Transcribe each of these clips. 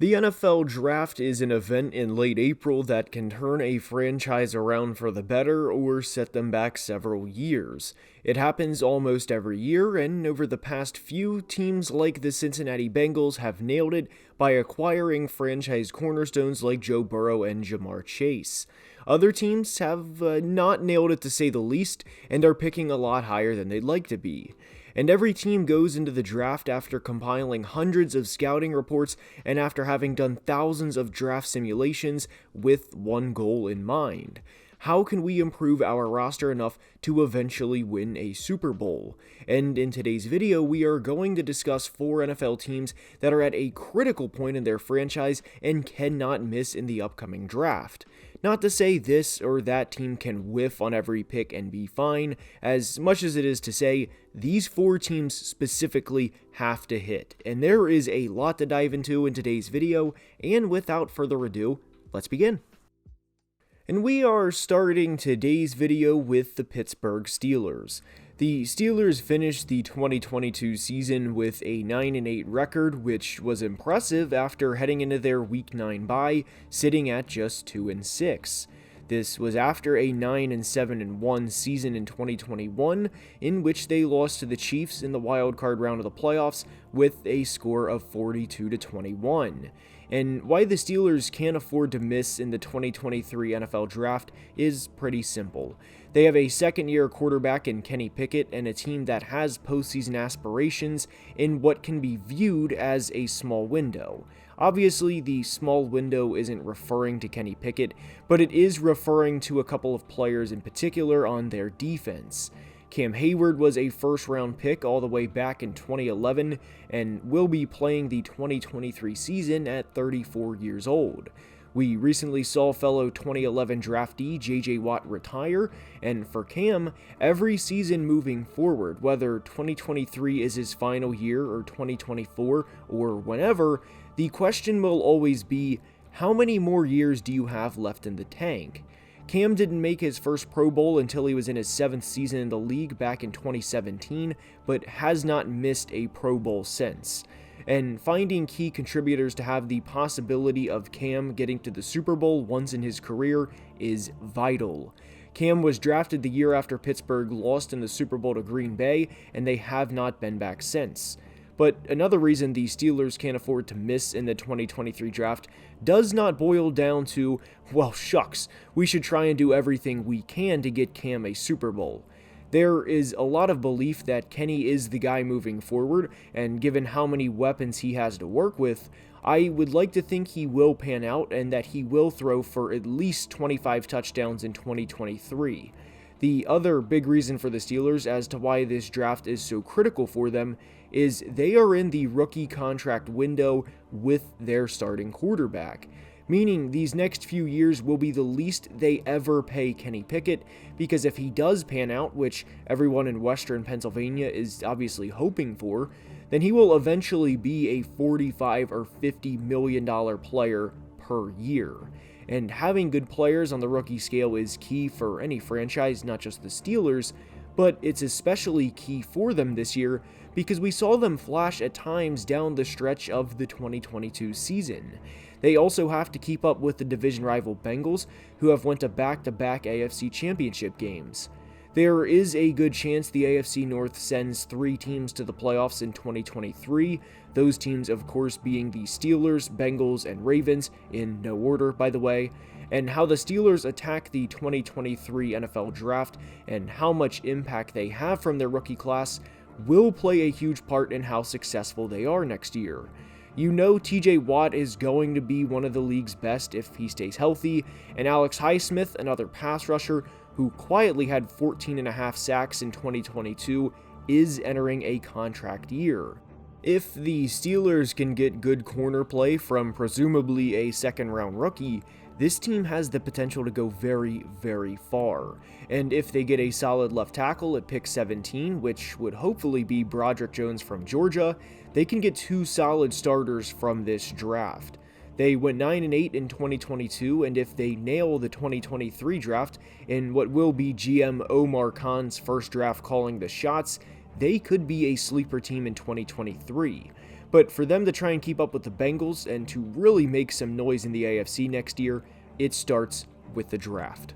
The NFL Draft is an event in late April that can turn a franchise around for the better or set them back several years. It happens almost every year, and over the past few, teams like the Cincinnati Bengals have nailed it by acquiring franchise cornerstones like Joe Burrow and Jamar Chase. Other teams have not nailed it to say the least, and are picking a lot higher than they'd like to be. And every team goes into the draft after compiling hundreds of scouting reports and after having done thousands of draft simulations with one goal in mind. How can we improve our roster enough to eventually win a Super Bowl? And in today's video, we are going to discuss 4 NFL teams that are at a critical point in their franchise and cannot miss in the upcoming draft. Not to say this or that team can whiff on every pick and be fine, as much as it is to say these 4 teams specifically have to hit. And there is a lot to dive into in today's video, and without further ado, let's begin. And we are starting today's video with the Pittsburgh Steelers. The Steelers finished the 2022 season with a 9-8 record, which was impressive after heading into their Week 9 bye, sitting at just 2-6. This was after a 9-7-1 season in 2021, in which they lost to the Chiefs in the wildcard round of the playoffs with a score of 42-21. And why the Steelers can't afford to miss in the 2023 NFL Draft is pretty simple. They have a second-year quarterback in Kenny Pickett and a team that has postseason aspirations in what can be viewed as a small window. Obviously, the small window isn't referring to Kenny Pickett, but it is referring to a couple of players in particular on their defense. Cam Hayward was a first-round pick all the way back in 2011 and will be playing the 2023 season at 34 years old. We recently saw fellow 2011 draftee J.J. Watt retire, and for Cam, every season moving forward, whether 2023 is his final year or 2024 or whenever, the question will always be, how many more years do you have left in the tank? Cam didn't make his first Pro Bowl until he was in his 7th season in the league back in 2017, but has not missed a Pro Bowl since. And finding key contributors to have the possibility of Cam getting to the Super Bowl once in his career is vital. Cam was drafted the year after Pittsburgh lost in the Super Bowl to Green Bay, and they have not been back since. But another reason the Steelers can't afford to miss in the 2023 draft does not boil down to, well, shucks, we should try and do everything we can to get Cam a Super Bowl. There is a lot of belief that Kenny is the guy moving forward, and given how many weapons he has to work with, I would like to think he will pan out and that he will throw for at least 25 touchdowns in 2023. The other big reason for the Steelers as to why this draft is so critical for them is they are in the rookie contract window with their starting quarterback, meaning these next few years will be the least they ever pay Kenny Pickett, because if he does pan out, which everyone in Western Pennsylvania is obviously hoping for, then he will eventually be a $45 or $50 million player per year. And having good players on the rookie scale is key for any franchise, not just the Steelers, but it's especially key for them this year because we saw them flash at times down the stretch of the 2022 season. They also have to keep up with the division rival Bengals, who have went to back-to-back AFC Championship games. There is a good chance the AFC North sends 3 teams to the playoffs in 2023, those teams of course being the Steelers, Bengals, and Ravens, in no order by the way, and how the Steelers attack the 2023 NFL Draft and how much impact they have from their rookie class will play a huge part in how successful they are next year. You know TJ Watt is going to be one of the league's best if he stays healthy, and Alex Highsmith, another pass rusher who quietly had 14.5 sacks in 2022, is entering a contract year. If the Steelers can get good corner play from presumably a second-round rookie, this team has the potential to go very, very far. And if they get a solid left tackle at pick 17, which would hopefully be Broderick Jones from Georgia, they can get 2 solid starters from this draft. They went 9-8 in 2022, and if they nail the 2023 draft in what will be GM Omar Khan's first draft calling the shots, they could be a sleeper team in 2023. But for them to try and keep up with the Bengals and to really make some noise in the AFC next year, it starts with the draft.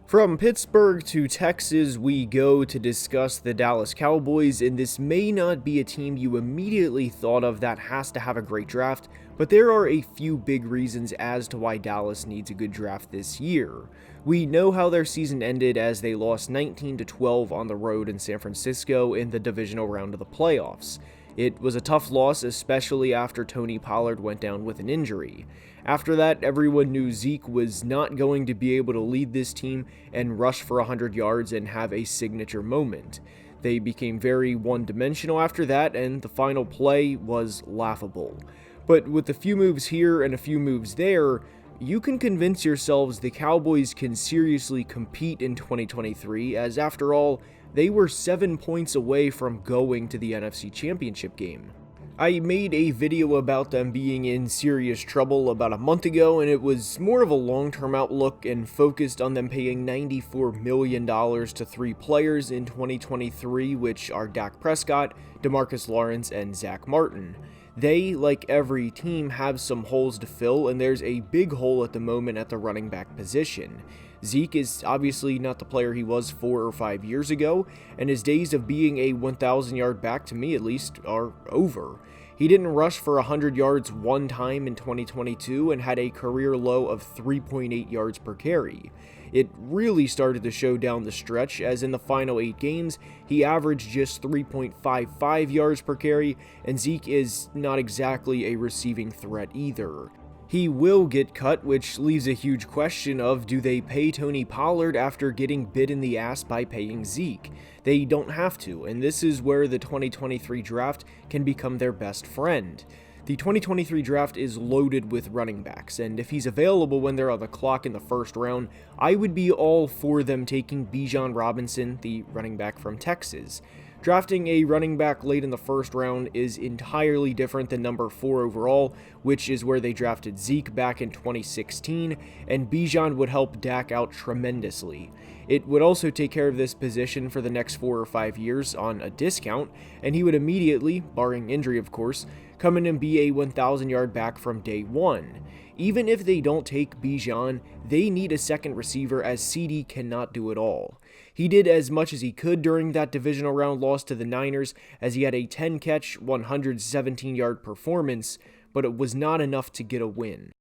From Pittsburgh to Texas, we go to discuss the Dallas Cowboys, and this may not be a team you immediately thought of that has to have a great draft, but there are a few big reasons as to why Dallas needs a good draft this year. We know how their season ended as they lost 19-12 on the road in San Francisco in the divisional round of the playoffs. It was a tough loss, especially after Tony Pollard went down with an injury. After that, everyone knew Zeke was not going to be able to lead this team and rush for 100 yards and have a signature moment. They became very one-dimensional after that, and the final play was laughable. But with a few moves here and a few moves there, you can convince yourselves the Cowboys can seriously compete in 2023, as after all, they were 7 points away from going to the NFC Championship game. I made a video about them being in serious trouble about a month ago, and it was more of a long-term outlook and focused on them paying $94 million to 3 players in 2023, which are Dak Prescott, DeMarcus Lawrence, and Zach Martin. They, like every team, have some holes to fill, and there's a big hole at the moment at the running back position. Zeke is obviously not the player he was 4 or 5 years ago, and his days of being a 1,000-yard back, to me at least, are over. He didn't rush for 100 yards one time in 2022 and had a career low of 3.8 yards per carry. It really started to show down the stretch, as in the final 8 games, he averaged just 3.55 yards per carry, and Zeke is not exactly a receiving threat either. He will get cut, which leaves a huge question of, do they pay Tony Pollard after getting bit in the ass by paying Zeke? They don't have to, and this is where the 2023 draft can become their best friend. The 2023 draft is loaded with running backs, and if he's available when they're on the clock in the first round, I would be all for them taking Bijan Robinson, the running back from Texas. Drafting a running back late in the first round is entirely different than number 4 overall, which is where they drafted Zeke back in 2016, and Bijan would help Dak out tremendously. It would also take care of this position for the next 4 or 5 years on a discount, and he would immediately, barring injury of course, come in and be a 1,000-yard back from day one. Even if they don't take Bijan, they need a second receiver, as CD cannot do it all. He did as much as he could during that divisional round loss to the Niners, as he had a 10-catch, 117-yard performance, but it was not enough to get a win.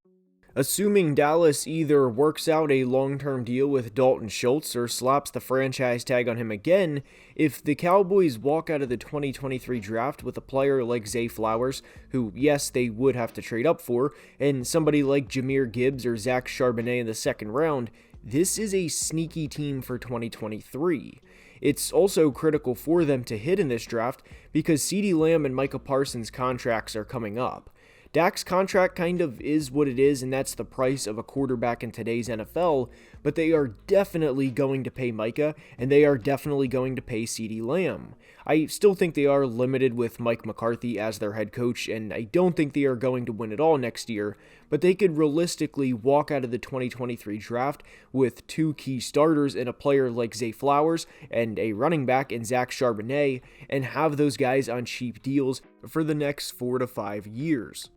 Assuming Dallas either works out a long-term deal with Dalton Schultz or slaps the franchise tag on him again, if the Cowboys walk out of the 2023 draft with a player like Zay Flowers, who yes, they would have to trade up for, and somebody like Jahmyr Gibbs or Zach Charbonnet in the second round, this is a sneaky team for 2023. It's also critical for them to hit in this draft because CeeDee Lamb and Micah Parsons' contracts are coming up. Dak's contract kind of is what it is, and that's the price of a quarterback in today's NFL, but they are definitely going to pay Micah, and they are definitely going to pay CeeDee Lamb. I still think they are limited with Mike McCarthy as their head coach, and I don't think they are going to win it all next year, but they could realistically walk out of the 2023 draft with 2 key starters and a player like Zay Flowers and a running back in Zach Charbonnet, and have those guys on cheap deals for the next 4 to 5 years.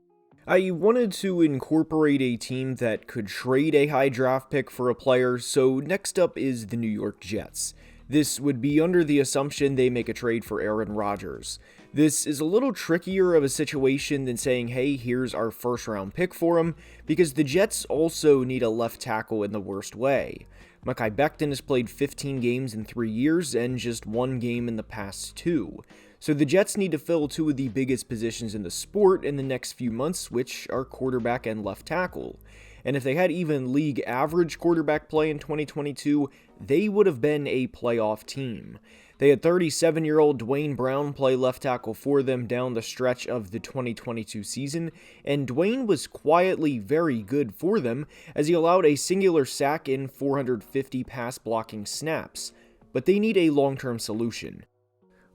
I wanted to incorporate a team that could trade a high draft pick for a player, so next up is the New York Jets. This would be under the assumption they make a trade for Aaron Rodgers. This is a little trickier of a situation than saying, hey, here's our first round pick for him, because the Jets also need a left tackle in the worst way. Mekhi Becton has played 15 games in 3 years and just 1 game in the past 2. So the Jets need to fill 2 of the biggest positions in the sport in the next few months, which are quarterback and left tackle. And if they had even league average quarterback play in 2022, they would have been a playoff team. They had 37-year-old Dwayne Brown play left tackle for them down the stretch of the 2022 season, and Dwayne was quietly very good for them as he allowed a singular sack in 450 pass blocking snaps. But they need a long-term solution.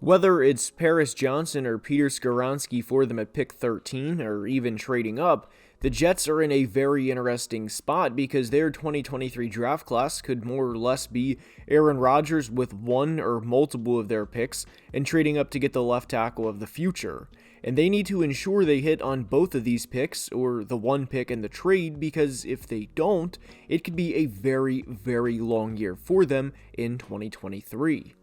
Whether it's Paris Johnson or Peter Skoronski for them at pick 13, or even trading up, the Jets are in a very interesting spot because their 2023 draft class could more or less be Aaron Rodgers with 1 or multiple of their picks and trading up to get the left tackle of the future. and they need to ensure they hit on both of these picks, or the one pick in the trade, because if they don't, it could be a very, very long year for them in 2023.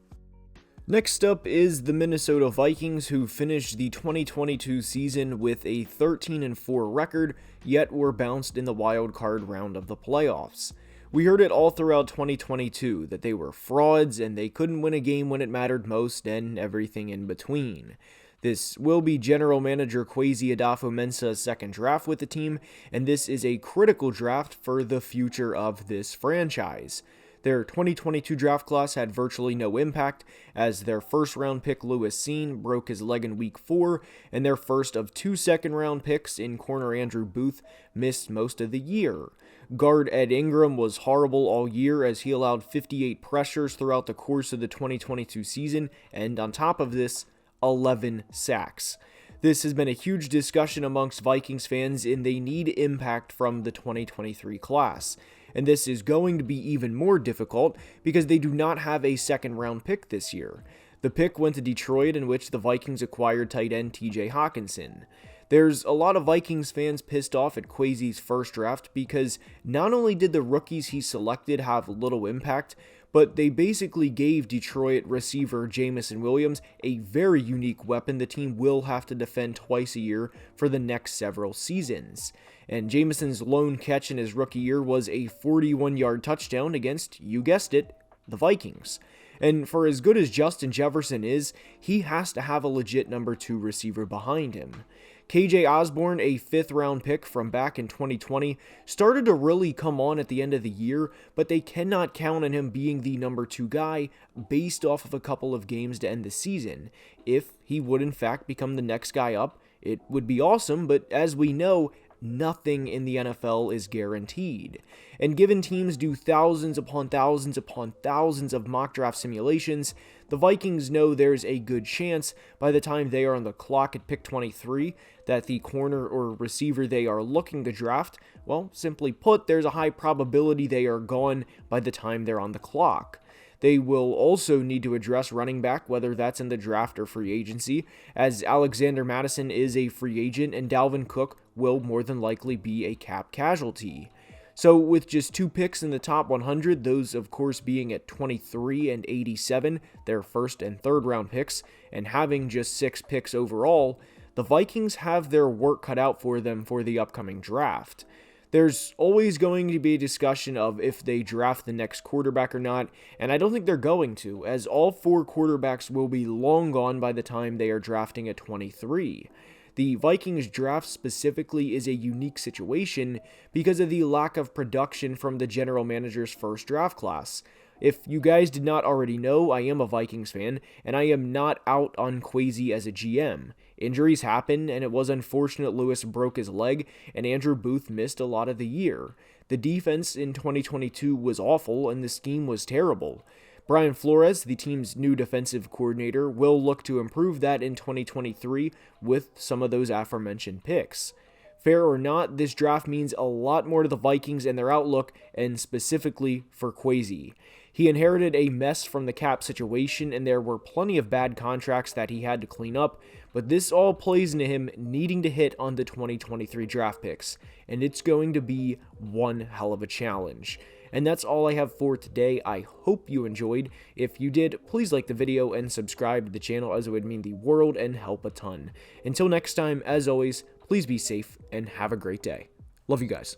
Next up is the Minnesota Vikings, who finished the 2022 season with a 13-4 record, yet were bounced in the wild card round of the playoffs. We heard it all throughout 2022, that they were frauds and they couldn't win a game when it mattered most, and everything in between. This will be general manager Kwesi Adofo-Mensah's second draft with the team, and this is a critical draft for the future of this franchise. Their 2022 draft class had virtually no impact, as their first-round pick Lewis Cine broke his leg in Week 4, and their first of 2 second-round picks in corner Andrew Booth missed most of the year. Guard Ed Ingram was horrible all year, as he allowed 58 pressures throughout the course of the 2022 season, and on top of this, 11 sacks. This has been a huge discussion amongst Vikings fans, and they need impact from the 2023 class. And this is going to be even more difficult because they do not have a second-round pick this year. The pick went to Detroit, in which the Vikings acquired tight end TJ Hawkinson. There's a lot of Vikings fans pissed off at Kwesi's first draft because not only did the rookies he selected have little impact, but they basically gave Detroit receiver Jameson Williams a very unique weapon the team will have to defend twice a year for the next several seasons. And Jameson's lone catch in his rookie year was a 41-yard touchdown against, you guessed it, the Vikings. And for as good as Justin Jefferson is, he has to have a legit number 2 receiver behind him. KJ Osborne, a 5th-round pick from back in 2020, started to really come on at the end of the year, but they cannot count on him being the number 2 guy based off of a couple of games to end the season. If he would in fact become the next guy up, it would be awesome, but as we know, nothing in the NFL is guaranteed. And given teams do thousands upon thousands upon thousands of mock draft simulations, the Vikings know there's a good chance by the time they are on the clock at pick 23 that the corner or receiver they are looking to draft, well, simply put, there's a high probability they are gone by the time they're on the clock. They will also need to address running back, whether that's in the draft or free agency, as Alexander Mattison is a free agent and Dalvin Cook will more than likely be a cap casualty. So with just 2 picks in the top 100, those of course being at 23 and 87, their first and third round picks, and having just 6 picks overall, the Vikings have their work cut out for them for the upcoming draft. There's always going to be a discussion of if they draft the next quarterback or not, and I don't think they're going to, as all 4 quarterbacks will be long gone by the time they are drafting at 23. The Vikings draft specifically is a unique situation because of the lack of production from the general manager's first draft class. If you guys did not already know, I am a Vikings fan, and I am not out on Kwesi as a GM. Injuries happen, and it was unfortunate Lewis broke his leg, and Andrew Booth missed a lot of the year. The defense in 2022 was awful, and the scheme was terrible. Brian Flores, the team's new defensive coordinator, will look to improve that in 2023 with some of those aforementioned picks. Fair or not, this draft means a lot more to the Vikings and their outlook, and specifically for Kwesi. He inherited a mess from the cap situation, and there were plenty of bad contracts that he had to clean up, but this all plays into him needing to hit on the 2023 draft picks, and it's going to be one hell of a challenge. And that's all I have for today. I hope you enjoyed. If you did, please like the video and subscribe to the channel, as it would mean the world and help a ton. Until next time, as always, please be safe and have a great day. Love you guys.